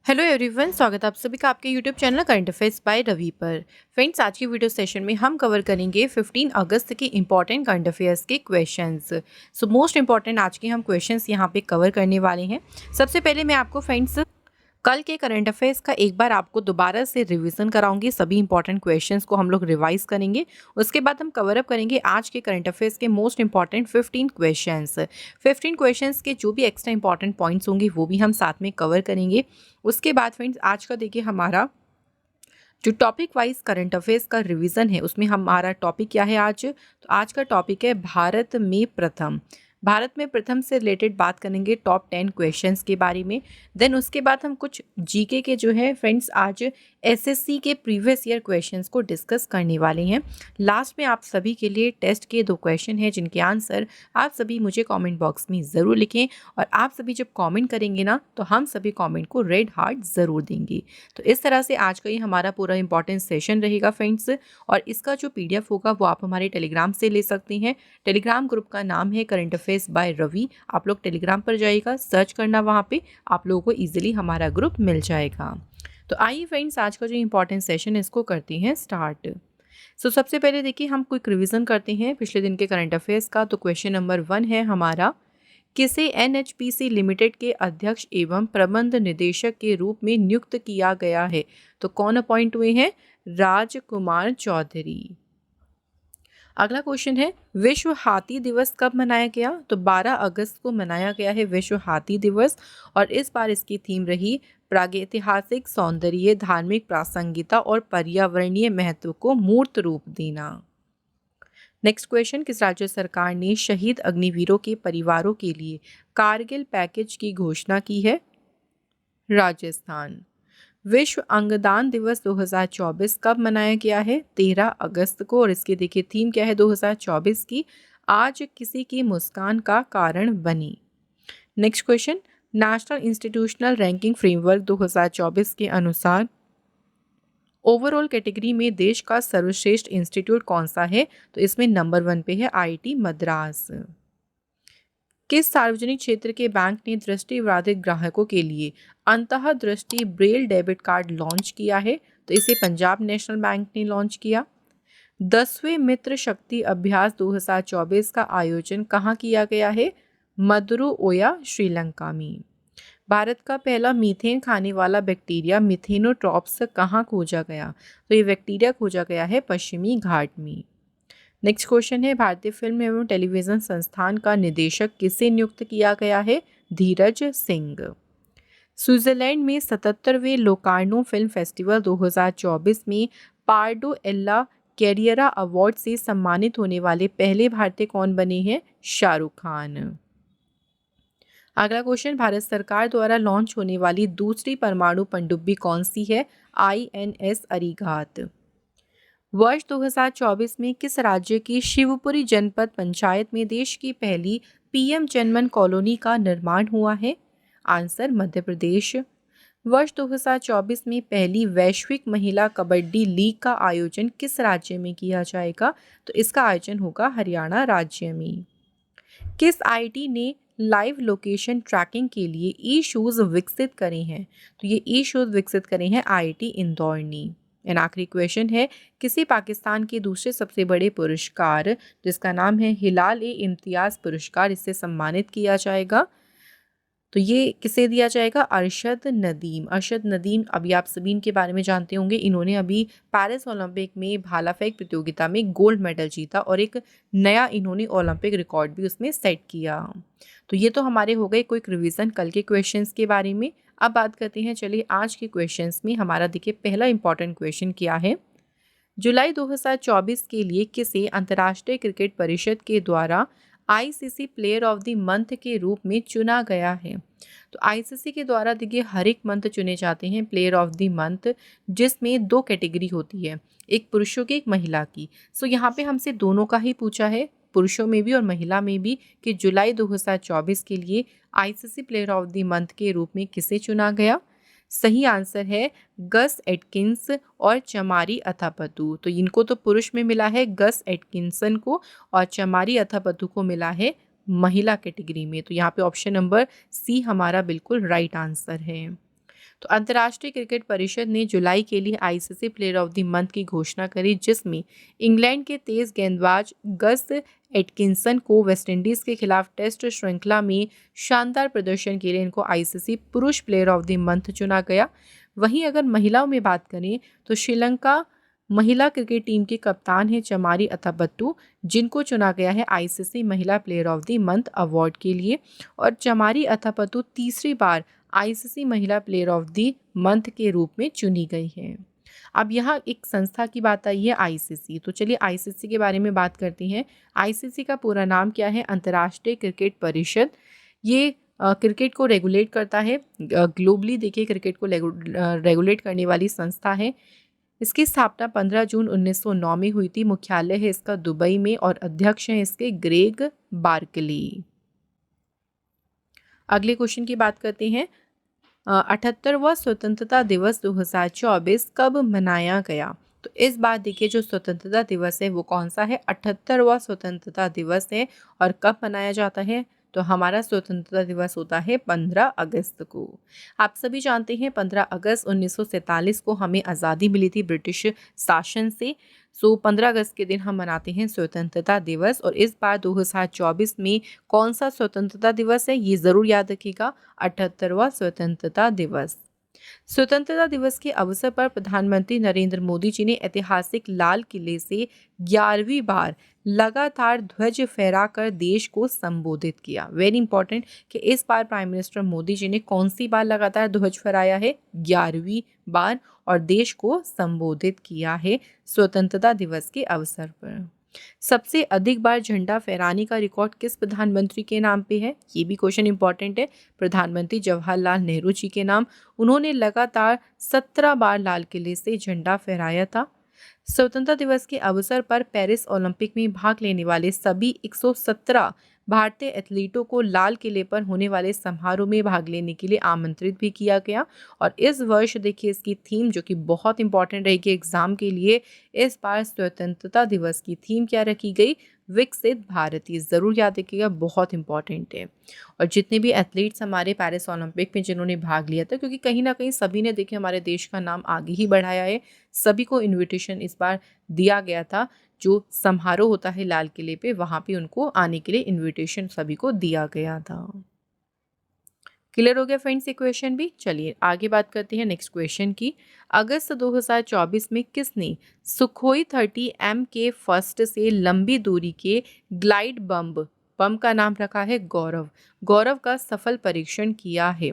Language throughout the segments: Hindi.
हेलो एवरीवन, स्वागत है आप सभी का आपके YouTube channel current affairs by Ravi पर। फ्रेंड्स, आज की वीडियो सेशन में हम कवर करेंगे 15 अगस्त के इंपॉर्टेंट करंट अफेयर्स के क्वेश्चंस। सो मोस्ट इंपॉर्टेंट आज के हम क्वेश्चंस यहाँ पे कवर करने वाले हैं। सबसे पहले मैं आपको फ्रेंड्स कल के करंट अफेयर्स का एक बार आपको दोबारा से रिवीजन कराऊंगी। सभी इंपॉर्टेंट क्वेश्चंस को हम लोग रिवाइज करेंगे। उसके बाद हम कवर अप करेंगे आज के करंट अफेयर्स के मोस्ट इंपॉर्टेंट 15 क्वेश्चंस। 15 क्वेश्चंस के जो भी एक्स्ट्रा इंपॉर्टेंट पॉइंट्स होंगे वो भी हम साथ में कवर करेंगे। उसके बाद फ्रेंड्स आज का देखिए हमारा जो टॉपिक वाइज करंट अफेयर्स का रिवीजन है उसमें हमारा टॉपिक क्या है आज। तो आज का टॉपिक है भारत में प्रथम। भारत में प्रथम से रिलेटेड बात करेंगे टॉप 10 क्वेश्चंस के बारे में। देन उसके बाद हम कुछ जीके के जो है फ्रेंड्स आज एसएससी के प्रीवियस ईयर क्वेश्चंस को डिस्कस करने वाले हैं। लास्ट में आप सभी के लिए टेस्ट के 2 क्वेश्चन हैं जिनके आंसर आप सभी मुझे कमेंट बॉक्स में ज़रूर लिखें। और आप सभी जब कमेंट करेंगे ना तो हम सभी कमेंट को रेड हार्ट ज़रूर देंगे। तो इस तरह से आज का ये हमारा पूरा इंपॉर्टेंट सेशन रहेगा फ्रेंड्स। और इसका जो पीडीएफ होगा वो आप हमारे टेलीग्राम से ले सकते हैं। टेलीग्राम ग्रुप का नाम है करंट अफेयर्स बाय रवि। आप लोग टेलीग्राम पर जाइएगा, सर्च करना, वहाँ पे आप लोगों को ईजिली हमारा ग्रुप मिल जाएगा। तो आइए फ्रेंड्स आज का जो इंपॉर्टेंट सेशन है इसको करते हैं स्टार्ट। सबसे पहले देखिए हम क्विक रिवीजन करते हैं पिछले दिन के करंट अफेयर्स का। तो क्वेश्चन नंबर 1 है हमारा, किसे एनएचपीसी लिमिटेड के अध्यक्ष एवं प्रबंध निदेशक के रूप में नियुक्त किया गया है? तो कौन अपॉइंट हुए हैं? राजकुमार चौधरी। अगला क्वेश्चन है, विश्व हाथी दिवस कब मनाया गया? तो 12 अगस्त को मनाया गया है विश्व हाथी दिवस। और इस बार इसकी थीम रही प्रागैतिहासिक सौंदर्य, धार्मिक प्रासंगिकता और पर्यावरणीय महत्व को मूर्त रूप देना। नेक्स्ट क्वेश्चन, किस राज्य सरकार ने शहीद अग्निवीरों के परिवारों के लिए कारगिल पैकेज की घोषणा की है? राजस्थान। विश्व अंगदान दिवस 2024 कब मनाया गया है? 13 अगस्त को। और इसकी देखिए थीम क्या है 2024 की? आज किसी की मुस्कान का कारण बनी। Next question, national institutional ranking framework 2024 के अनुसार ओवरऑल कैटेगरी में देश का सर्वश्रेष्ठ इंस्टीट्यूट कौन सा है? तो इसमें नंबर 1 पे है आईआईटी मद्रास। किस सार्वजनिक क्षेत्र के बैंक ने दृष्टिबाधित ग्राहकों के लिए अंतः दृष्टि ब्रेल डेबिट कार्ड लॉन्च किया है? तो इसे पंजाब नेशनल बैंक ने लॉन्च किया। 10वें मित्र शक्ति अभ्यास 2024 का आयोजन कहाँ किया गया है? मदुरु श्रीलंका में। भारत का पहला मीथेन खाने वाला बैक्टीरिया मिथेनोट्रॉप्स कहाँ खोजा गया? तो ये बैक्टीरिया खोजा गया है पश्चिमी घाट में। नेक्स्ट क्वेश्चन है, भारतीय फिल्म एवं टेलीविजन संस्थान का निदेशक किसे नियुक्त किया गया है? धीरज सिंह। स्विट्जरलैंड में 77वें लोकार्नो फिल्म फेस्टिवल 2024 में पार्डो एल्ला कैरियरा अवार्ड से सम्मानित होने वाले पहले भारतीय कौन बने हैं? शाहरुख खान। अगला क्वेश्चन, भारत सरकार द्वारा लॉन्च होने वाली दूसरी परमाणु पनडुब्बी कौन सी है? INS अरिघात। वर्ष 2024 में किस राज्य की शिवपुरी जनपद पंचायत में देश की पहली PM जनमन कॉलोनी का निर्माण हुआ है? आंसर मध्य प्रदेश। वर्ष 2024 में पहली वैश्विक महिला कबड्डी लीग का आयोजन किस राज्य में किया जाएगा? तो इसका आयोजन होगा हरियाणा राज्य में। किस आईटी ने लाइव लोकेशन ट्रैकिंग के लिए ई शूज़ विकसित करे हैं? तो ये ई शूज़ विकसित करे हैं IIT इंदौर ने। एंड आखिरी क्वेश्चन है, किसी पाकिस्तान के दूसरे सबसे बड़े पुरस्कार जिसका नाम है हिलाल-ए-इम्तियाज़ पुरस्कार, इससे सम्मानित किया जाएगा? तो ये किसे दिया जाएगा? अरशद नदीम। अरशद नदीम अभी आप सभी इनके बारे में जानते होंगे। इन्होंने अभी पेरिस ओलंपिक में भाला फेंक प्रतियोगिता में गोल्ड मेडल जीता और एक नया इन्होंने ओलंपिक रिकॉर्ड भी उसमें सेट किया। तो ये तो हमारे हो गए क्विक रिवीजन कल के क्वेश्चंस के बारे में। अब बात करते हैं, चलिए आज के क्वेश्चंस में हमारा देखिए पहला इंपॉर्टेंट क्वेश्चन क्या है। जुलाई 2024 के लिए किसे अंतर्राष्ट्रीय क्रिकेट परिषद के द्वारा ICC player of the month के रूप में चुना गया है? तो ICC के द्वारा देखिए हर एक मंथ चुने जाते हैं प्लेयर ऑफ द मंथ, जिसमें 2 कैटेगरी होती है, एक पुरुषों की एक महिला की। यहाँ पे हमसे दोनों का ही पूछा है, पुरुषों में भी और महिला में भी, कि जुलाई 2024 के लिए ICC player of the month के रूप में किसे चुना गया? सही आंसर है गस एटकिंस और चमारी अथापथु। तो इनको तो पुरुष में मिला है गस एटकिंसन को, और चमारी अथापथु को मिला है महिला कैटेगरी में। तो यहाँ पे ऑप्शन नंबर C हमारा बिल्कुल राइट आंसर है। तो अंतर्राष्ट्रीय क्रिकेट परिषद ने जुलाई के लिए ICC player of the month की घोषणा करी, जिसमें इंग्लैंड के तेज गेंदबाज गस एटकिंसन को वेस्टइंडीज के खिलाफ टेस्ट श्रृंखला में शानदार प्रदर्शन के लिए इनको आईसीसी पुरुष प्लेयर ऑफ द मंथ चुना गया। वहीं अगर महिलाओं में बात करें तो श्रीलंका महिला क्रिकेट टीम के कप्तान हैं चमारी अथापत्तू, जिनको चुना गया है आईसीसी महिला player of the month award के लिए। और चमारी अथापत्तू तीसरी बार आईसीसी महिला प्लेयर ऑफ द मंथ के रूप में चुनी गई है। अब यहाँ एक संस्था की बात आई है आईसीसी, तो चलिए आईसीसी के बारे में बात करते हैं। आईसीसी का पूरा नाम क्या है? अंतर्राष्ट्रीय क्रिकेट परिषद। ये क्रिकेट को रेगुलेट करता है, ग्लोबली देखिए क्रिकेट को रेगुलेट करने वाली संस्था है। इसकी स्थापना 15 जून 1909 में हुई थी। मुख्यालय है इसका दुबई में और अध्यक्ष हैं इसके ग्रेग बार्कली। अगले क्वेश्चन की बात करते हैं। 78वां स्वतंत्रता दिवस 2024 कब मनाया गया? तो इस बार देखिए जो स्वतंत्रता दिवस है वो कौन सा है? 78वां स्वतंत्रता दिवस है। और कब मनाया जाता है? तो हमारा स्वतंत्रता दिवस होता है 15 अगस्त को। आप सभी जानते हैं 15 अगस्त 1947 को हमें आज़ादी मिली थी ब्रिटिश शासन से। 15 अगस्त के दिन हम मनाते हैं स्वतंत्रता दिवस। और इस बार 2024 में कौन सा स्वतंत्रता दिवस है ये ज़रूर याद रखिएगा, 78वां स्वतंत्रता दिवस। स्वतंत्रता दिवस के अवसर पर प्रधानमंत्री नरेंद्र मोदी जी ने ऐतिहासिक लाल किले से 11वीं बार लगातार ध्वज फहराकर देश को संबोधित किया। वेरी इंपॉर्टेंट कि इस बार प्राइम मिनिस्टर मोदी जी ने कौन सी बार लगातार ध्वज फहराया है? 11वीं बार, और देश को संबोधित किया है स्वतंत्रता दिवस के अवसर पर। सबसे अधिक बार झंडा फहराने का रिकॉर्ड किस प्रधानमंत्री के नाम पे है? ये भी क्वेश्चन इंपॉर्टेंट है। प्रधानमंत्री जवाहरलाल नेहरू जी के नाम। उन्होंने लगातार 17 बार लाल किले से झंडा फहराया था। स्वतंत्रता दिवस के अवसर पर पेरिस ओलंपिक में भाग लेने वाले सभी 117 भारतीय एथलीटों को लाल किले पर होने वाले समारोह में भाग लेने के लिए आमंत्रित भी किया गया। और इस वर्ष देखिए इसकी थीम जो कि बहुत इंपॉर्टेंट रहेगी एग्जाम के लिए, इस बार स्वतंत्रता दिवस की थीम क्या रखी गई? विकसित भारतीय। ज़रूर याद रखिएगा, बहुत इंपॉर्टेंट है। और जितने भी एथलीट्स हमारे पेरिस ओलंपिक में जिन्होंने भाग लिया था, क्योंकि कहीं ना कहीं सभी ने देखिए हमारे देश का नाम आगे ही बढ़ाया है, सभी को इन्विटेशन इस बार दिया गया था। जो समारोह होता है लाल किले पे, वहाँ पे उनको आने के लिए इन्विटेशन सभी को दिया गया था। क्लियर हो गया फ्रेंड्स ये क्वेश्चन भी। चलिए आगे बात करते हैं नेक्स्ट क्वेश्चन की। अगस्त 2024 में किसने सुखोई 30 MK फर्स्ट से लंबी दूरी के ग्लाइड बम का नाम रखा है गौरव का सफल परीक्षण किया है?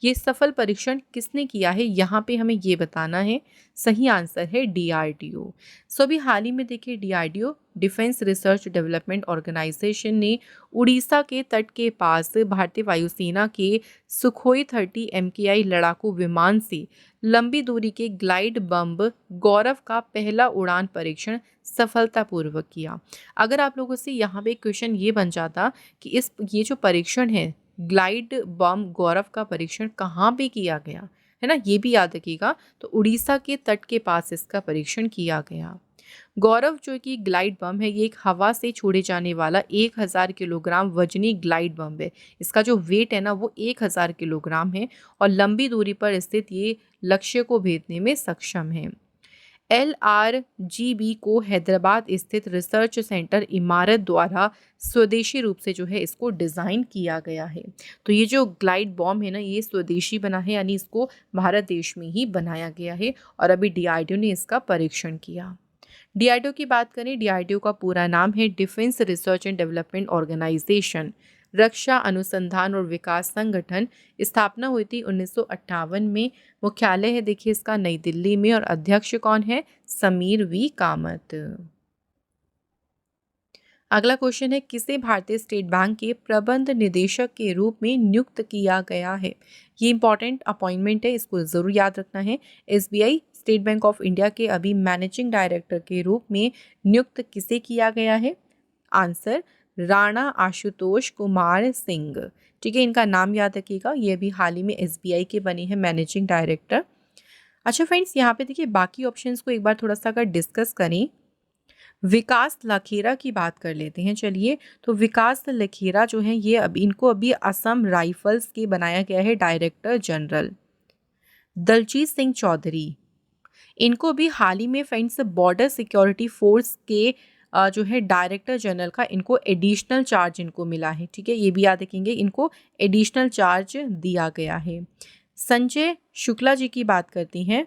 ये सफल परीक्षण किसने किया है यहाँ पे हमें ये बताना है। सही आंसर है DRDO। अभी हाल ही में देखिए DRDO defence research development organisation ने उड़ीसा के तट के पास भारतीय वायुसेना के सुखोई 30 MKI लड़ाकू विमान से लंबी दूरी के ग्लाइड बम गौरव का पहला उड़ान परीक्षण सफलतापूर्वक किया। अगर आप लोगों से यहाँ पे क्वेश्चन ये बन जाता कि ये जो परीक्षण है ग्लाइड बम गौरव का परीक्षण कहाँ पे किया गया है ना, ये भी याद रखिएगा। तो उड़ीसा के तट के पास इसका परीक्षण किया गया। गौरव जो कि ग्लाइड बम है, ये एक हवा से छोड़े जाने वाला 1000 किलोग्राम वजनी ग्लाइड बम है। इसका जो वेट है ना वो 1000 किलोग्राम है और लंबी दूरी पर स्थित ये लक्ष्य को भेदने में सक्षम है। LRGB को हैदराबाद स्थित रिसर्च सेंटर इमारत द्वारा स्वदेशी रूप से जो है इसको डिज़ाइन किया गया है। तो ये जो ग्लाइड बॉम्ब है ना ये स्वदेशी बना है, यानी इसको भारत देश में ही बनाया गया है और अभी DRDO ने इसका परीक्षण किया। DRDO की बात करें, DRDO का पूरा नाम है defence research and development organisation, रक्षा अनुसंधान और विकास संगठन। स्थापना हुई थी 1958 में। मुख्यालय है देखिए इसका नई दिल्ली में और अध्यक्ष कौन है? समीर V कामत। अगला क्वेश्चन है किसे भारतीय स्टेट बैंक के प्रबंध निदेशक के रूप में नियुक्त किया गया है? ये इंपॉर्टेंट अपॉइंटमेंट है, इसको जरूर याद रखना है। SBI state bank of India के अभी मैनेजिंग डायरेक्टर के रूप में नियुक्त किसे किया गया है? आंसर राणा आशुतोष कुमार सिंह। ठीक है, इनका नाम याद रखिएगा। ये अभी हाल ही में SBI के बने हैं मैनेजिंग डायरेक्टर। अच्छा फ्रेंड्स, यहाँ पे देखिए बाकी ऑप्शंस को एक बार थोड़ा सा अगर डिस्कस करें, विकास लखेरा की बात कर लेते हैं। चलिए, तो विकास लखेरा जो है ये इनको अभी असम राइफल्स के बनाया गया है डायरेक्टर जनरल। दलजीत सिंह चौधरी, इनको भी हाल ही में फ्रेंड्स बॉर्डर सिक्योरिटी फोर्स के जो है डायरेक्टर जनरल का इनको एडिशनल चार्ज इनको मिला है। ठीक है, ये भी याद रखेंगे, इनको एडिशनल चार्ज दिया गया है। संजय शुक्ला जी की बात करती हैं,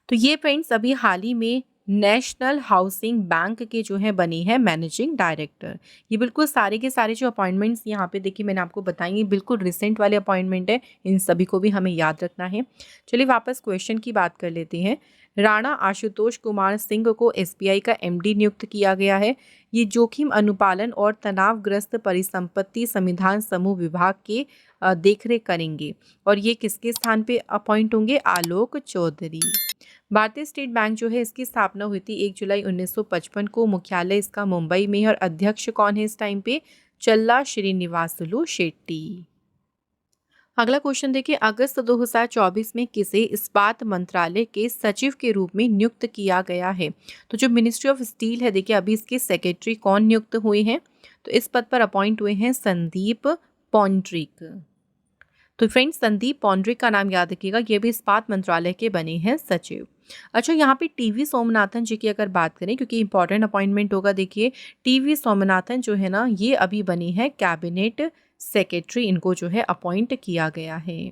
तो ये फ्रेंड्स अभी हाल ही में नेशनल हाउसिंग बैंक के जो है बने हैं मैनेजिंग डायरेक्टर। ये बिल्कुल सारे के सारे जो अपॉइंटमेंट्स यहाँ पे देखिए मैंने आपको बताई, बिल्कुल रिसेंट वाले अपॉइंटमेंट है, इन सभी को भी हमें याद रखना है। चलिए वापस क्वेश्चन की बात कर लेते हैं। राणा आशुतोष कुमार सिंह को एसबीआई का एमडी नियुक्त किया गया है। ये जोखिम अनुपालन और तनावग्रस्त परिसंपत्ति संविधान समूह विभाग के देखरेख करेंगे, और ये किसके स्थान पे अपॉइंट होंगे? आलोक चौधरी। भारतीय स्टेट बैंक जो है इसकी स्थापना हुई थी 1 जुलाई 1955 को। मुख्यालय इसका मुंबई में है और अध्यक्ष कौन है इस टाइम पे? चल्ला श्रीनिवासुलु शेट्टी। अगला क्वेश्चन देखिए, अगस्त 2024 में किसे इस्पात मंत्रालय के सचिव के रूप में नियुक्त किया गया है? तो जो मिनिस्ट्री ऑफ स्टील है, देखिए अभी इसके सेक्रेटरी कौन नियुक्त हुए हैं? तो इस पद पर अपॉइंट हुए हैं संदीप पौंड्रिक। तो फ्रेंड्स संदीप पौंड्रिक का नाम याद रखिएगा, ये भी इस्पात मंत्रालय के बने हैं सचिव। अच्छा, यहाँ पे टीवी सोमनाथन जी की अगर बात करें, क्योंकि इंपॉर्टेंट अपॉइंटमेंट होगा, देखिए टीवी सोमनाथन जो है ना, ये अभी बने हैं कैबिनेट सेक्रेटरी, इनको जो है अपॉइंट किया गया है।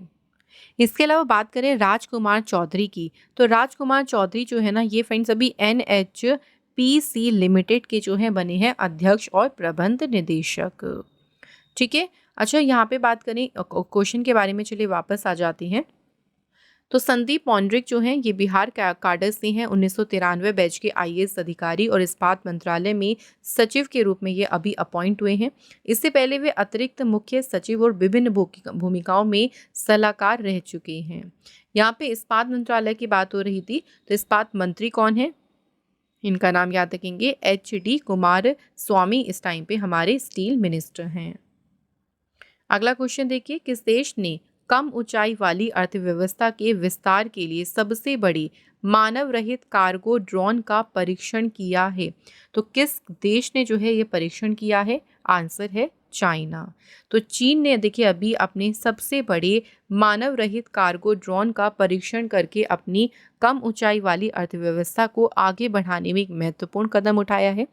इसके अलावा बात करें राजकुमार चौधरी की, तो राजकुमार चौधरी जो है ना, ये फ्रेंड्स अभी NHPC लिमिटेड के जो है बने हैं अध्यक्ष और प्रबंध निदेशक। ठीक है। अच्छा, यहाँ पे बात करें क्वेश्चन के बारे में, चलिए वापस आ जाती हैं। तो संदीप पौंड्रिक जो हैं ये बिहार काडर से हैं, 1993 बैच के IAS अधिकारी और इस्पात मंत्रालय में सचिव के रूप में ये अभी अपॉइंट हुए हैं। इससे पहले वे अतिरिक्त मुख्य सचिव और विभिन्न भूमिकाओं में सलाहकार रह चुके हैं। यहाँ पे इस्पात मंत्रालय की बात हो रही थी, तो इस्पात मंत्री कौन है? इनका नाम याद रखेंगे, HD कुमार स्वामी इस टाइम पे हमारे स्टील मिनिस्टर हैं। अगला क्वेश्चन देखिए, किस देश ने कम ऊंचाई वाली अर्थव्यवस्था के विस्तार के लिए सबसे बड़ी मानव रहित कार्गो ड्रोन का परीक्षण किया है? तो किस देश ने जो है ये परीक्षण किया है? आंसर है चाइना। तो चीन ने देखिए अभी अपने सबसे बड़े मानव रहित कार्गो ड्रोन का परीक्षण करके अपनी कम ऊंचाई वाली अर्थव्यवस्था को आगे बढ़ाने में एक महत्वपूर्ण कदम उठाया है।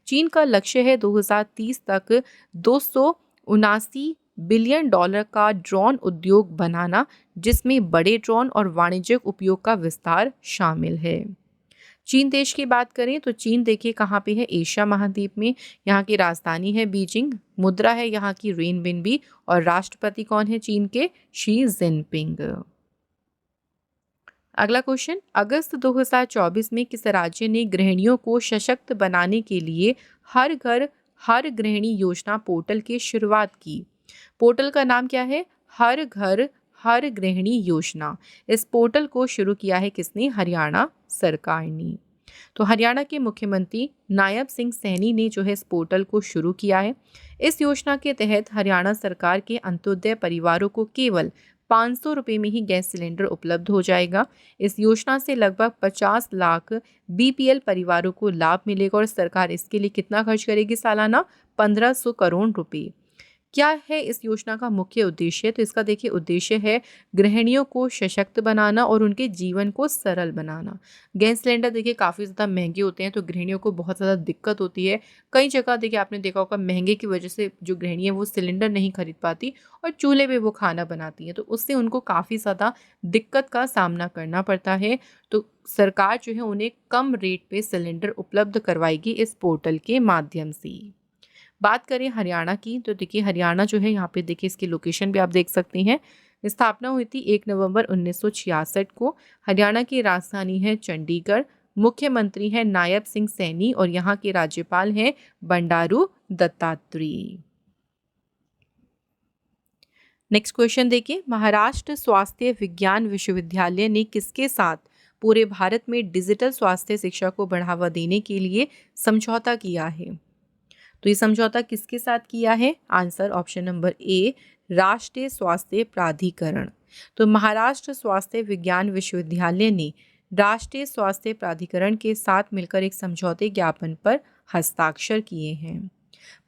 चीन का लक्ष्य है 2030 तक 279 बिलियन डॉलर का ड्रोन उद्योग बनाना, जिसमें बड़े ड्रोन और वाणिज्यिक उपयोग का विस्तार शामिल है। चीन देश की बात करें तो चीन देखिए कहाँ पे है? एशिया महाद्वीप में। यहाँ की राजधानी है बीजिंग, मुद्रा है यहाँ की रेनबिनबी, और राष्ट्रपति कौन है चीन के? Xi Jinping. अगला क्वेश्चन, अगस्त 2024 में किस राज्य ने गृहिणियों को सशक्त बनाने के लिए हर घर हर गृहिणी योजना पोर्टल की शुरुआत की? पोर्टल का नाम क्या है? हर घर हर गृहिणी योजना। इस पोर्टल को शुरू किया है किसने? हरियाणा सरकार ने। तो हरियाणा के मुख्यमंत्री नायब सिंह सैनी ने जो है इस पोर्टल को शुरू किया है। इस योजना के तहत हरियाणा सरकार के अंत्योदय परिवारों को केवल 500 रुपये में ही गैस सिलेंडर उपलब्ध हो जाएगा। इस योजना से लगभग 50 लाख BPL परिवारों को लाभ मिलेगा और सरकार इसके लिए कितना खर्च करेगी? सालाना 1500 करोड़ रुपये। क्या है इस योजना का मुख्य उद्देश्य? तो इसका देखिए उद्देश्य है गृहिणियों को सशक्त बनाना और उनके जीवन को सरल बनाना। गैस सिलेंडर देखिए काफ़ी ज़्यादा महंगे होते हैं, तो गृहिणियों को बहुत ज़्यादा दिक्कत होती है। कई जगह देखिए आपने देखा होगा महंगे की वजह से जो गृहिणी है वो सिलेंडर नहीं खरीद पाती और चूल्हे पे वो खाना बनाती है, तो उससे उनको काफ़ी ज़्यादा दिक्कत का सामना करना पड़ता है। तो सरकार जो है उन्हें कम रेट पे सिलेंडर उपलब्ध करवाएगी इस पोर्टल के माध्यम से। बात करें हरियाणा की, तो देखिए हरियाणा जो है यहाँ पे देखिए इसकी लोकेशन भी आप देख सकते हैं। स्थापना हुई थी 1 नवंबर 1966 को। हरियाणा की राजधानी है चंडीगढ़। मुख्यमंत्री है नायब सिंह सैनी और यहाँ के राज्यपाल हैं बंडारू दत्तात्रेय। नेक्स्ट क्वेश्चन देखिए, महाराष्ट्र स्वास्थ्य विज्ञान विश्वविद्यालय ने किसके साथ पूरे भारत में डिजिटल स्वास्थ्य शिक्षा को बढ़ावा देने के लिए समझौता किया है? तो ये समझौता किसके साथ किया है? आंसर ऑप्शन नंबर ए, राष्ट्रीय स्वास्थ्य प्राधिकरण। तो महाराष्ट्र स्वास्थ्य विज्ञान विश्वविद्यालय ने राष्ट्रीय स्वास्थ्य प्राधिकरण के साथ मिलकर एक समझौते ज्ञापन पर हस्ताक्षर किए हैं।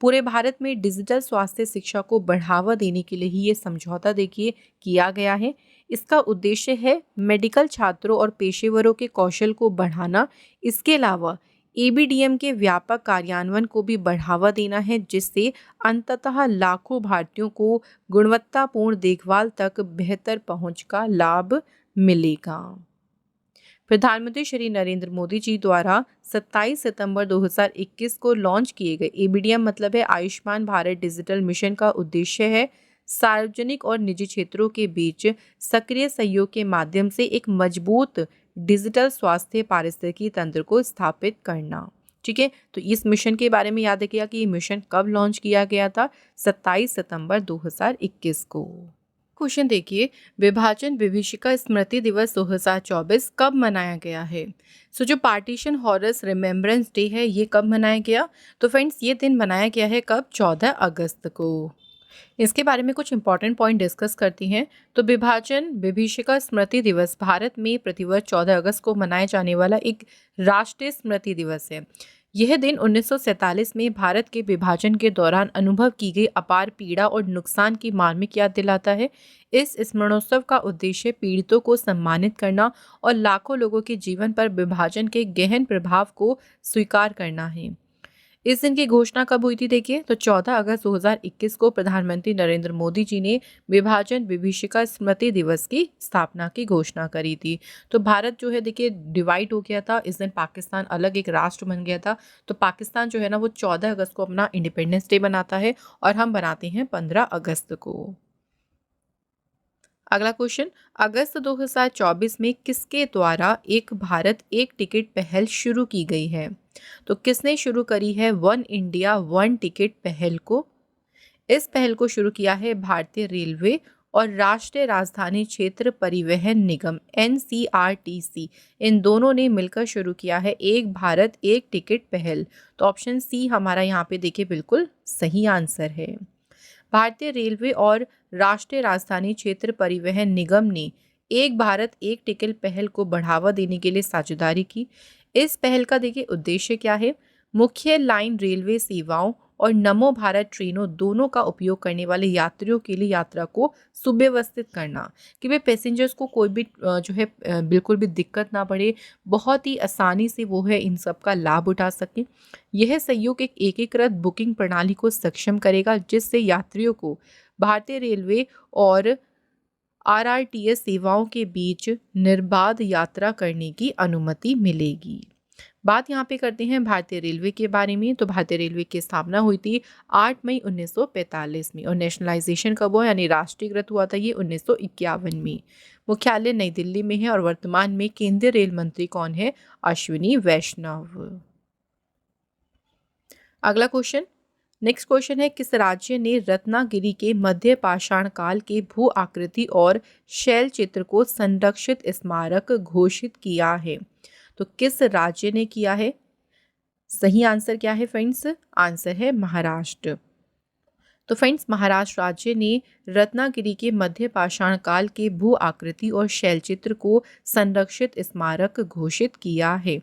पूरे भारत में डिजिटल स्वास्थ्य शिक्षा को बढ़ावा देने के लिए ही ये समझौता देखिए किया गया है। इसका उद्देश्य है मेडिकल छात्रों और पेशेवरों के कौशल को बढ़ाना। इसके अलावा एबीडीएम के व्यापक कार्यान्वयन को भी बढ़ावा देना है, जिससे अंततः लाखों भारतीयों को गुणवत्तापूर्ण देखभाल तक बेहतर पहुंच का लाभ मिलेगा। प्रधानमंत्री श्री नरेंद्र मोदी जी द्वारा 27 सितंबर 2021 को लॉन्च किए गए एबीडीएम मतलब है आयुष्मान भारत डिजिटल मिशन का उद्देश्य है सार्वजनिक और निजी क्षेत्रों के बीच सक्रिय सहयोग के माध्यम से एक मजबूत डिजिटल स्वास्थ्य पारिस्थितिकी तंत्र को स्थापित करना। ठीक है, तो इस मिशन के बारे में याद रखिएगा कि ये मिशन कब लॉन्च किया गया था, 27 सितंबर 2021 को। क्वेश्चन देखिए, विभाजन विभीषिका स्मृति दिवस 2024 कब मनाया गया है? सो जो पार्टीशन हॉरस रिमेम्बरेंस डे है ये कब मनाया गया? तो फ्रेंड्स ये दिन मनाया गया है कब? 14 अगस्त को। इसके बारे में कुछ इंपॉर्टेंट पॉइंट डिस्कस करती हैं। तो विभाजन विभीषिका स्मृति दिवस भारत में प्रतिवर्ष 14 अगस्त को मनाया जाने वाला एक राष्ट्रीय स्मृति दिवस है। यह दिन 1947 में भारत के विभाजन के दौरान अनुभव की गई अपार पीड़ा और नुकसान की मार्मिक याद दिलाता है। इस स्मरणोत्सव का उद्देश्य पीड़ितों को सम्मानित करना और लाखों लोगों के जीवन पर विभाजन के गहन प्रभाव को स्वीकार करना है। इस दिन की घोषणा कब हुई थी? देखिए, तो 14 अगस्त 2021 को प्रधानमंत्री नरेंद्र मोदी जी ने विभाजन विभीषिका स्मृति दिवस की स्थापना की घोषणा करी थी। तो भारत जो है देखिए डिवाइड हो गया था, इस दिन पाकिस्तान अलग एक राष्ट्र बन गया था। तो पाकिस्तान जो है ना वो 14 अगस्त को अपना इंडिपेंडेंस डे बनाता है और हम बनाते हैं 15 अगस्त को। अगला क्वेश्चन, अगस्त 2024 में किसके द्वारा एक भारत एक टिकट पहल शुरू की गई है? तो किसने शुरू करी है वन इंडिया वन टिकट पहल को? इस पहल को शुरू किया है भारतीय रेलवे और राष्ट्रीय राजधानी क्षेत्र परिवहन निगम NCRTC, इन दोनों ने मिलकर शुरू किया है एक भारत एक टिकट पहल। तो ऑप्शन सी हमारा यहाँ पे देखिए बिल्कुल सही आंसर है। भारतीय रेलवे और राष्ट्रीय राजधानी क्षेत्र परिवहन निगम ने एक भारत एक टिकट पहल को बढ़ावा देने के लिए साझेदारी की। इस पहल का देखिए उद्देश्य क्या है? मुख्य लाइन रेलवे सेवाओं और नमो भारत ट्रेनों दोनों का उपयोग करने वाले यात्रियों के लिए यात्रा को सुव्यवस्थित करना, कि वे पैसेंजर्स को कोई भी जो है बिल्कुल भी दिक्कत ना पड़े, बहुत ही आसानी से वो है इन सब का लाभ उठा सकें। यह सहयोग एक एकीकृत बुकिंग प्रणाली को सक्षम करेगा, जिससे यात्रियों को भारतीय रेलवे और RRTS सेवाओं के बीच निर्बाध यात्रा करने की अनुमति मिलेगी। बात यहाँ पे करते हैं भारतीय रेलवे के बारे में। तो भारतीय रेलवे की स्थापना हुई थी 8 मई 1945 में और नेशनलाइजेशन कब हुआ यानी राष्ट्रीयकृत हुआ था ये 1951 में। मुख्यालय नई दिल्ली में है और वर्तमान में केंद्रीय रेल मंत्री कौन है? अश्विनी वैष्णव। अगला क्वेश्चन, नेक्स्ट क्वेश्चन है, किस राज्य ने रत्नागिरी के मध्य पाषाण काल के भू आकृति और शैल चित्र को संरक्षित स्मारक घोषित किया है? तो किस राज्य ने किया है? सही आंसर क्या है फ्रेंड्स? आंसर है महाराष्ट्र। तो फ्रेंड्स महाराष्ट्र राज्य ने रत्नागिरी के मध्य पाषाण काल के भू आकृति और शैल चित्र को संरक्षित स्मारक घोषित किया है।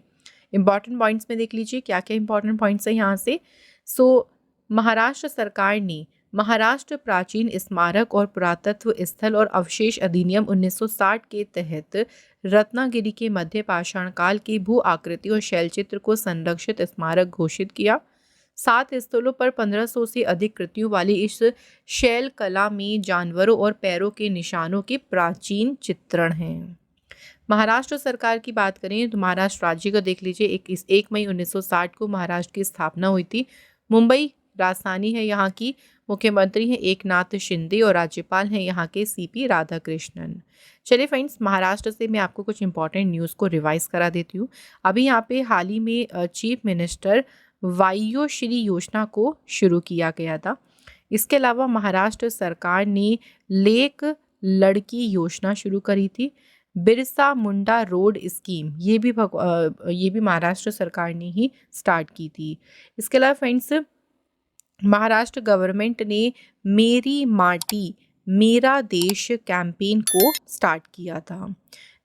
इंपॉर्टेंट पॉइंट्स में देख लीजिए क्या क्या इंपॉर्टेंट पॉइंट्स है यहाँ से। महाराष्ट्र सरकार ने महाराष्ट्र प्राचीन स्मारक और पुरातत्व स्थल और अवशेष अधिनियम 1960 के तहत रत्नागिरी के मध्य पाषाण काल की भू आकृति और शैलचित्र को संरक्षित स्मारक घोषित किया। 7 स्थलों पर 1500 से अधिक कृतियों वाली इस शैल कला में जानवरों और पैरों के निशानों के प्राचीन चित्रण हैं। महाराष्ट्र सरकार की बात करें तो महाराष्ट्र राज्य का देख लीजिए 1 मई 1960 को महाराष्ट्र की स्थापना हुई थी। मुंबई राजधानी है यहाँ की, मुख्यमंत्री हैं एकनाथ शिंदे और राज्यपाल हैं यहाँ के CP राधाकृष्णन। चलिए फ्रेंड्स महाराष्ट्र से मैं आपको कुछ इंपॉर्टेंट न्यूज़ को रिवाइज करा देती हूँ। अभी यहाँ पे हाल ही में चीफ मिनिस्टर वायुश्री योजना को शुरू किया गया था। इसके अलावा महाराष्ट्र सरकार ने लेक लड़की योजना शुरू करी थी। बिरसा मुंडा रोड स्कीम ये भी महाराष्ट्र सरकार ने ही स्टार्ट की थी। इसके अलावा फ्रेंड्स महाराष्ट्र गवर्नमेंट ने मेरी माटी मेरा देश कैंपेन को स्टार्ट किया था।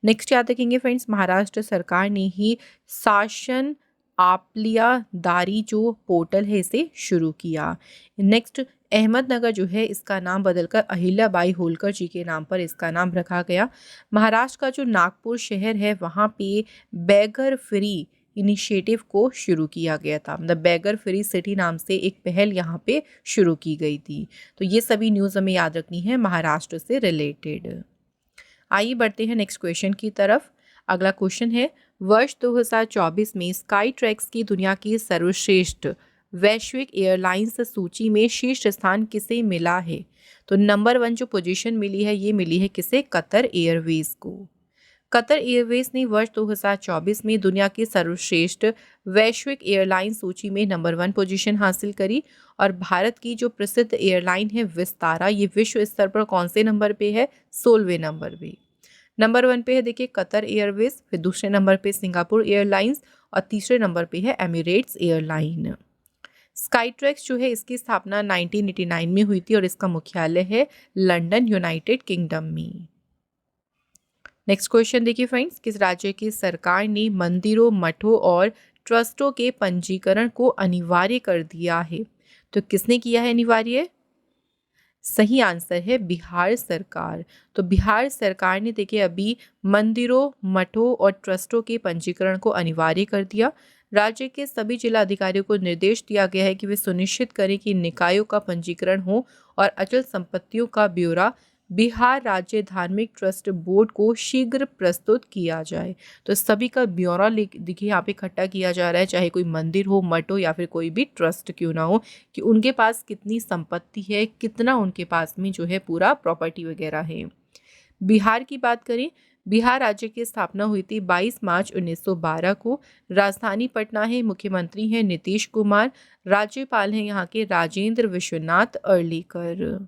नेक्स्ट याद रखेंगे फ्रेंड्स महाराष्ट्र सरकार ने ही शासन आपलियादारी जो पोर्टल है इसे शुरू किया। नेक्स्ट, अहमदनगर जो है इसका नाम बदलकर अहिल्याबाई होलकर जी के नाम पर इसका नाम रखा गया। महाराष्ट्र का जो नागपुर शहर है वहाँ पे बेगर फ्री इनिशिएटिव को शुरू किया गया था, मतलब बेगर फ्री सिटी नाम से एक पहल यहाँ पे शुरू की गई थी। तो ये सभी न्यूज़ हमें याद रखनी है महाराष्ट्र से रिलेटेड। आइए बढ़ते हैं नेक्स्ट क्वेश्चन की तरफ। अगला क्वेश्चन है, वर्ष 2024 में स्काई ट्रैक्स की दुनिया की सर्वश्रेष्ठ वैश्विक एयरलाइंस सूची में शीर्ष स्थान किसे मिला है? तो नंबर 1 जो पोजीशन मिली है ये मिली है किसे? कतर एयरवेज को। कतर एयरवेज ने वर्ष 2024 में दुनिया की सर्वश्रेष्ठ वैश्विक एयरलाइन सूची में नंबर 1 पोजीशन हासिल करी। और भारत की जो प्रसिद्ध एयरलाइन है विस्तारा, ये विश्व स्तर पर कौन से नंबर पे है? 16वें नंबर पे। नंबर 1 पे है देखिए कतर एयरवेज, फिर दूसरे नंबर पे सिंगापुर एयरलाइंस और तीसरे नंबर पे है एमिरेट्स एयरलाइन। स्काईट्रैक्स जो है इसकी स्थापना 1989 में हुई थी और इसका मुख्यालय है लंदन, यूनाइटेड किंगडम में। नेक्स्ट क्वेश्चन देखिए फ्रेंड्स, किस राज्य की सरकार ने मंदिरों, मठों और ट्रस्टों के पंजीकरण को अनिवार्य कर दिया है? तो किसने किया है अनिवार्य? सही आंसर है बिहार सरकार। तो बिहार सरकार ने देखिए अभी मंदिरों, मठों और ट्रस्टों के पंजीकरण को अनिवार्य कर दिया। राज्य के सभी जिला अधिकारियों को निर्देश दिया गया है कि वे सुनिश्चित करें कि निकायों का पंजीकरण हो और अचल संपत्तियों का ब्यौरा बिहार राज्य धार्मिक ट्रस्ट बोर्ड को शीघ्र प्रस्तुत किया जाए। तो सभी का ब्यौरा देखिए यहाँ पे इकट्ठा किया जा रहा है, चाहे कोई मंदिर हो, मठ हो या फिर कोई भी ट्रस्ट क्यों ना हो, कि उनके पास कितनी संपत्ति है, कितना उनके पास में जो है पूरा प्रॉपर्टी वगैरह है। बिहार की बात करें, बिहार राज्य की स्थापना हुई थी 22 मार्च 1912 को। राजधानी पटना है, मुख्यमंत्री हैं नीतीश कुमार, राज्यपाल हैं यहाँ के राजेंद्र विश्वनाथ अर्लेकर।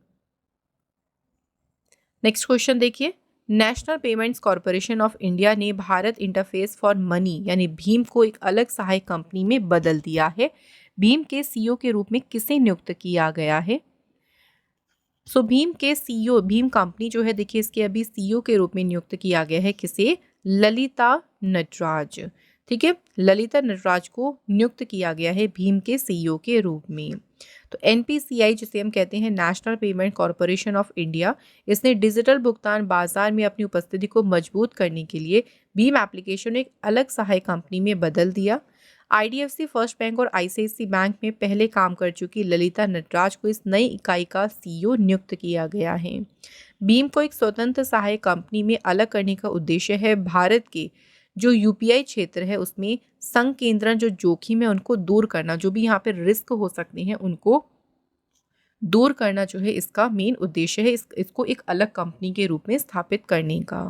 नेक्स्ट क्वेश्चन देखिए, national payments corporation of India ने भारत इंटरफेस फॉर मनी यानी भीम को एक अलग सहायक कंपनी में बदल दिया है। भीम के सीईओ के रूप में किसे नियुक्त किया गया है? सो भीम के सीईओ, भीम कंपनी जो है देखिए इसके अभी सीईओ के रूप में नियुक्त किया गया है किसे? ललिता नटराज। ठीक है, ललिता नटराज को नियुक्त किया गया है भीम के सीईओ के रूप में। तो एनपीसीआई जिसे हम कहते हैं national payment corporation of India, इसने डिजिटल भुगतान बाजार में अपनी उपस्थिति को मजबूत करने के लिए भीम एप्लीकेशन एक अलग सहायक कंपनी में बदल दिया। आईडीएफसी फर्स्ट बैंक और आईसीआईसी बैंक में पहले काम कर चुकी ललिता नटराज को इस नई इकाई का सीईओ नियुक्त किया गया है। भीम को एक स्वतंत्र सहायक कंपनी में अलग करने का उद्देश्य है भारत के जो यूपीआई क्षेत्र है उसमें संकेंद्रण जो जोखिम है उनको दूर करना, जो भी यहाँ पे रिस्क हो सकते हैं उनको दूर करना जो है इसका मेन उद्देश्य है, इसको एक अलग कंपनी के रूप में स्थापित करने का।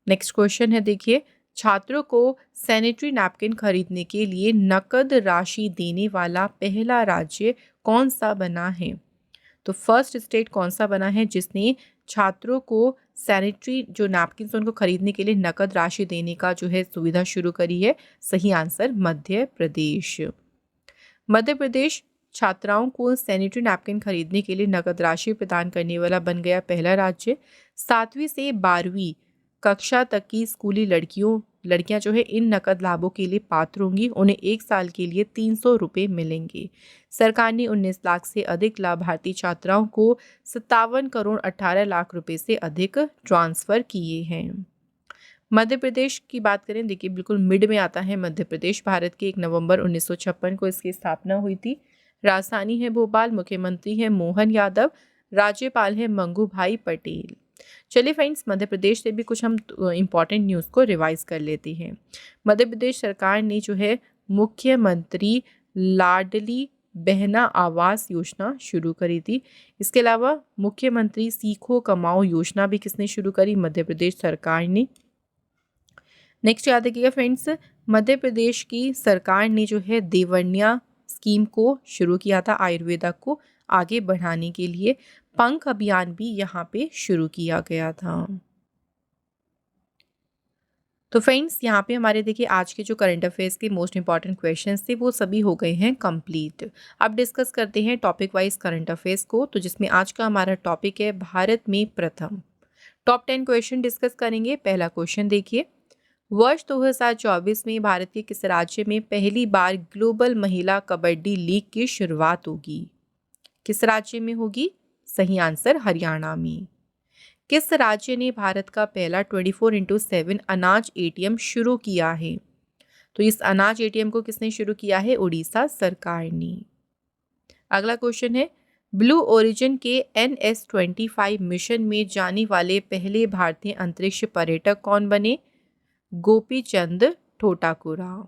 नेक्स्ट क्वेश्चन है देखिए, छात्रों को सैनिटरी नैपकिन खरीदने के लिए नकद राशि देने वाला पहला राज्य कौन सा बना है? तो फर्स्ट स्टेट कौन सा बना है जिसने छात्रों को सैनिटरी जो नैपकिन उनको खरीदने के लिए नकद राशि देने का जो है सुविधा शुरू करी है? सही आंसर मध्य प्रदेश। मध्य प्रदेश छात्राओं को सैनिटरी नैपकिन खरीदने के लिए नकद राशि प्रदान करने वाला बन गया पहला राज्य। 7वीं से 12वीं कक्षा तक की स्कूली लड़कियां जो है इन नकद लाभों के लिए पात्र होंगी। उन्हें 1 साल के लिए 300 रुपये मिलेंगे। सरकार ने 19 लाख से अधिक लाभार्थी छात्राओं को 57 करोड़ 18 लाख रुपए से अधिक ट्रांसफर किए हैं। मध्य प्रदेश की बात करें, देखिए बिल्कुल मिड में आता है मध्य प्रदेश। भारत के 1 नवंबर 1956 को इसकी स्थापना हुई थी। राजधानी है भोपाल, मुख्यमंत्री है मोहन यादव, राज्यपाल है मंगू भाई पटेल। चलिए फ्रेंड्स, मध्य प्रदेश से भी कुछ हम इम्पॉर्टेंट न्यूज़ को रिवाइज कर लेते हैं। मध्य प्रदेश सरकार ने जो है मुख्यमंत्री लाडली बहना आवास योजना शुरू करी थी। इसके अलावा मुख्यमंत्री सीखो कमाओ योजना भी किसने शुरू करी? मध्य प्रदेश सरकार ने। नेक्स्ट याद रखिएगा फ्रेंड्स, मध्य प्रदेश की सरकार ने जो है देवर्निया स्कीम को शुरू किया था आयुर्वेदा को आगे बढ़ाने के लिए। पंख अभियान भी यहाँ पे शुरू किया गया था। तो फ्रेंड्स, यहाँ पे हमारे देखिए आज के जो करंट अफेयर्स के मोस्ट इंपॉर्टेंट क्वेश्चंस थे वो सभी हो गए हैं कंप्लीट। अब डिस्कस करते हैं टॉपिक वाइज करंट अफेयर्स को। तो जिसमें आज का हमारा टॉपिक है भारत में प्रथम। टॉप 10 क्वेश्चन डिस्कस करेंगे। पहला क्वेश्चन देखिए, वर्ष 2024 में भारत के किस राज्य में पहली बार ग्लोबल महिला कबड्डी लीग की शुरुआत होगी? किस राज्य में होगी? सही आंसर हरियाणा में। किस राज्य ने भारत का पहला 24x7 अनाज एटीएम शुरू किया है? तो इस अनाज एटीएम को किसने शुरू किया है? उड़ीसा सरकार ने। अगला क्वेश्चन है, ब्लू ओरिजिन के NS-25 मिशन में जाने वाले पहले भारतीय अंतरिक्ष पर्यटक कौन बने? गोपी चंद ठोटाकुरा।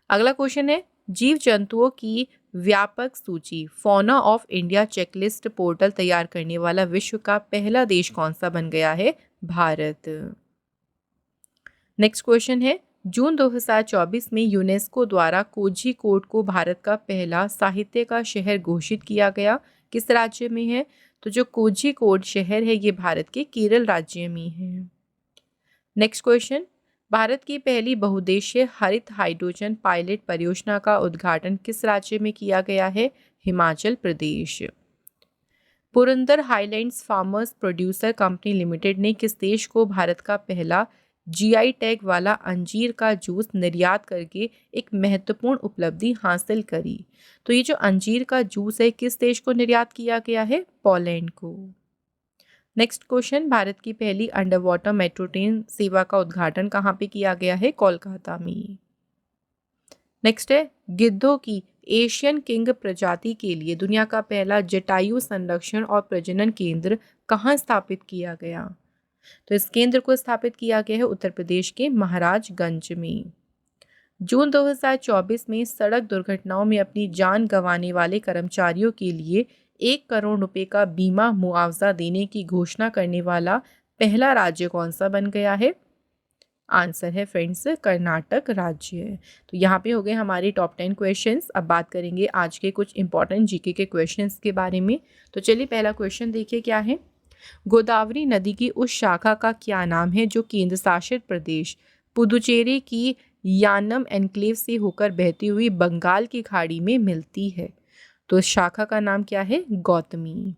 अगला क्वेश्चन है, जीव जंतुओं की व्यापक सूची fauna of India checklist portal तैयार करने वाला विश्व का पहला देश कौन सा बन गया है? भारत। नेक्स्ट क्वेश्चन है, जून 2024 में यूनेस्को द्वारा कोझीकोड को भारत का पहला साहित्य का शहर घोषित किया गया। किस राज्य में है? तो जो कोझीकोड शहर है ये भारत के केरल राज्य में है। नेक्स्ट क्वेश्चन, भारत की पहली बहुउद्देशीय हरित हाइड्रोजन पायलट परियोजना का उद्घाटन किस राज्य में किया गया है? Himachal Pradesh. Purandar highlands farmers producer company limited ने किस देश को भारत का पहला जीआई टैग वाला अंजीर का जूस निर्यात करके एक महत्वपूर्ण उपलब्धि हासिल करी? तो ये जो अंजीर का जूस है किस देश को निर्यात किया गया है? पोलैंड को। नेक्स्ट क्वेश्चन, भारत की पहली अंडर वाटर मेट्रो ट्रेन सेवा का उद्घाटन कहाँ पे किया गया है? कोलकाता में। नेक्स्ट है, गिद्धों की एशियन किंग प्रजाति के लिए दुनिया का पहला जटायु संरक्षण और प्रजनन केंद्र कहाँ स्थापित किया गया? तो इस केंद्र को स्थापित किया गया है उत्तर प्रदेश के महाराजगंज में। जून 2024 में सड़क दुर्घटनाओं में अपनी जान गंवाने वाले कर्मचारियों के लिए 1 करोड़ रुपए का बीमा मुआवजा देने की घोषणा करने वाला पहला राज्य कौन सा बन गया है? आंसर है फ्रेंड्स कर्नाटक राज्य। तो यहाँ पे हो गए हमारे टॉप 10 क्वेश्चंस। अब बात करेंगे आज के कुछ इंपॉर्टेंट जीके के क्वेश्चंस के बारे में। तो चलिए पहला क्वेश्चन देखिए क्या है। गोदावरी नदी की उस शाखा का क्या नाम है जो केंद्र शासित प्रदेश पुदुचेरी की यानम एन्क्लेव से होकर बहती हुई बंगाल की खाड़ी में मिलती है? तो इस शाखा का नाम क्या है? गौतमी।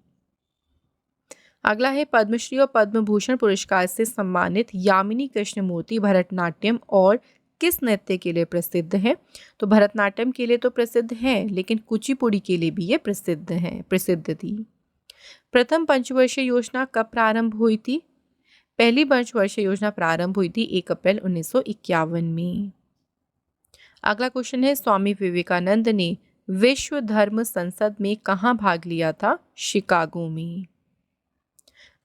अगला है, पद्मश्री और पद्म भूषण पुरस्कार से सम्मानित यामिनी कृष्णमूर्ति भरतनाट्यम और किस नृत्य के लिए प्रसिद्ध है? तो भरतनाट्यम के लिए तो प्रसिद्ध है, लेकिन कुचिपुड़ी के लिए भी ये प्रसिद्ध थी। प्रथम पंचवर्षीय योजना कब प्रारंभ हुई थी? पहली पंचवर्षीय योजना प्रारंभ हुई थी 1 अप्रैल 1951 में। अगला क्वेश्चन है, स्वामी विवेकानंद ने विश्व धर्म संसद में कहाँ भाग लिया था? शिकागो में।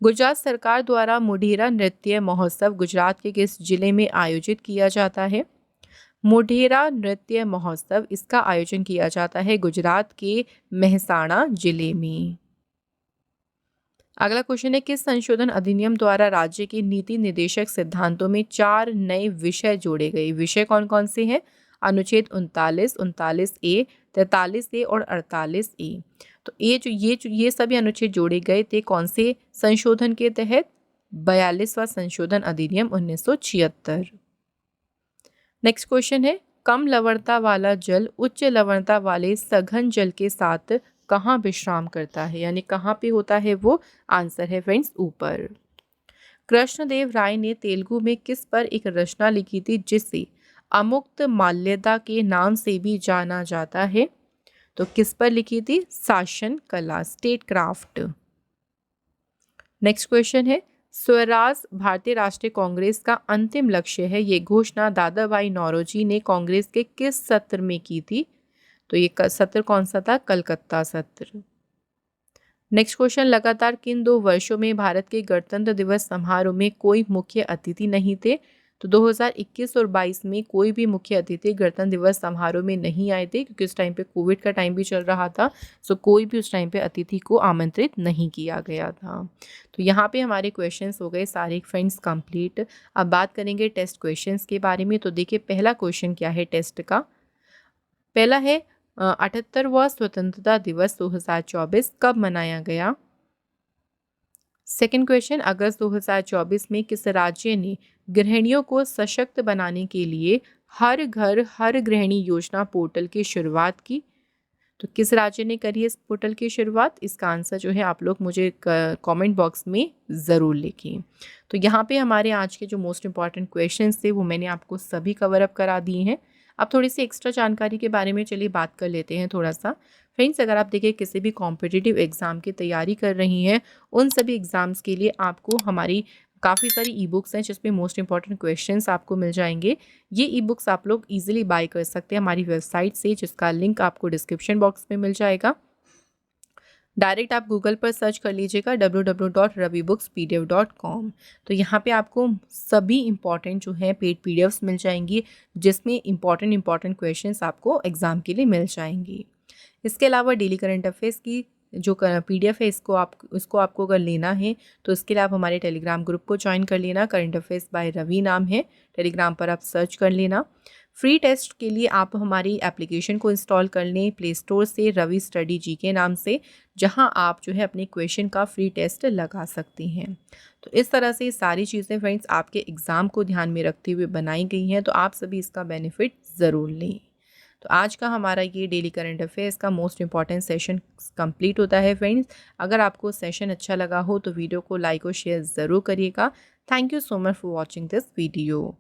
गुजरात सरकार द्वारा मोढेरा नृत्य महोत्सव गुजरात के किस जिले में आयोजित किया जाता है? मोढेरा नृत्य महोत्सव इसका आयोजन किया जाता है गुजरात के मेहसाणा जिले में। अगला क्वेश्चन है, किस संशोधन अधिनियम द्वारा राज्य के नीति निर्देशक सिद्धांतों में 4 नए विषय जोड़े गए? विषय कौन कौन से हैं? अनुच्छेद 39, 39A, 43A और 48A। तो ये सभी अनुच्छेद जोड़े गए थे कौन से संशोधन के तहत? 42वां संशोधन अधिनियम 1976। नेक्स्ट क्वेश्चन है, कम लवणता वाला जल उच्च लवणता वाले सघन जल के साथ कहाँ विश्राम करता है, यानी कहाँ पे होता है वो? आंसर है फ्रेंड्स ऊपर। कृष्णदेव राय ने तेलुगु में किस पर एक रचना लिखी थी जिसे अमुक्त माल्यदा के नाम से भी जाना जाता है? तो किस पर लिखी थी? शासन कला, स्टेट क्राफ्ट। नेक्स्ट क्वेश्चन है, स्वराज भारतीय राष्ट्रीय कांग्रेस का अंतिम लक्ष्य है, ये घोषणा दादा भाई नौरोजी ने कांग्रेस के किस सत्र में की थी? तो ये सत्र कौन सा था? कलकत्ता सत्र। नेक्स्ट क्वेश्चन, लगातार किन 2 वर्षों में भारत के गणतंत्र दिवस समारोह में कोई मुख्य अतिथि नहीं थे? तो 2021 और 22 में कोई भी मुख्य अतिथि गणतंत्र दिवस समारोह में नहीं आए थे, क्योंकि उस टाइम पे कोविड का टाइम भी चल रहा था। सो कोई भी उस टाइम पे अतिथि को आमंत्रित नहीं किया गया था। तो यहाँ पे हमारे क्वेश्चंस हो गए सारे फ्रेंड्स कंप्लीट। अब बात करेंगे टेस्ट क्वेश्चंस के बारे में। तो देखिए पहला क्वेश्चन क्या है टेस्ट का। पहला है, 78वां स्वतंत्रता दिवस 2024 कब मनाया गया? सेकेंड क्वेश्चन, अगस्त 2024 में किस राज्य ने गृहिणियों को सशक्त बनाने के लिए हर घर हर गृहिणी योजना पोर्टल की शुरुआत की? तो किस राज्य ने करी है इस पोर्टल की शुरुआत? इसका आंसर जो है आप लोग मुझे कमेंट बॉक्स में ज़रूर लिखें। तो यहाँ पे हमारे आज के जो मोस्ट इम्पॉर्टेंट क्वेश्चंस थे वो मैंने आपको सभी कवर अप करा दिए हैं। अब थोड़ी सी एक्स्ट्रा जानकारी के बारे में चलिए बात कर लेते हैं थोड़ा सा। फ्रेंड्स, अगर आप देखिए किसी भी कॉम्पिटिटिव एग्ज़ाम की तैयारी कर रही हैं, उन सभी एग्ज़ाम्स के लिए आपको हमारी काफ़ी सारी ई बुक्स हैं जिसमें मोस्ट इंपॉर्टेंट क्वेश्चंस आपको मिल जाएंगे। ये ई बुक्स आप लोग इजीली बाय कर सकते हैं हमारी वेबसाइट से, जिसका लिंक आपको डिस्क्रिप्शन बॉक्स में मिल जाएगा। डायरेक्ट आप गूगल पर सर्च कर लीजिएगा www.ravibookspdf.com। तो यहाँ पे आपको सभी इंपॉर्टेंट जो है पेड पीडीएफ्स मिल जाएंगी, जिसमें इंपॉर्टेंट क्वेश्चंस आपको एग्ज़ाम के लिए मिल जाएंगी। इसके अलावा डेली करंट अफेयर्स की जो पीडीएफ है इसको आपको अगर लेना है तो इसके लिए आप हमारे टेलीग्राम ग्रुप को ज्वाइन कर लेना। करंट अफेयर्स बाय रवि नाम है, टेलीग्राम पर आप सर्च कर लेना। फ्री टेस्ट के लिए आप हमारी एप्लीकेशन को इंस्टॉल कर लें प्ले स्टोर से, रवि स्टडी जी के नाम से, जहां आप जो है अपने क्वेश्चन का फ्री टेस्ट लगा सकती हैं। तो इस तरह से सारी चीज़ें फ्रेंड्स आपके एग्ज़ाम को ध्यान में रखते हुए बनाई गई हैं, तो आप सभी इसका बेनिफिट ज़रूर लें। तो आज का हमारा ये डेली करंट अफेयर्स का मोस्ट इंपॉर्टेंट सेशन कंप्लीट होता है फ्रेंड्स। अगर आपको सेशन अच्छा लगा हो तो वीडियो को लाइक और शेयर ज़रूर करिएगा। Thank you so much for watching this video.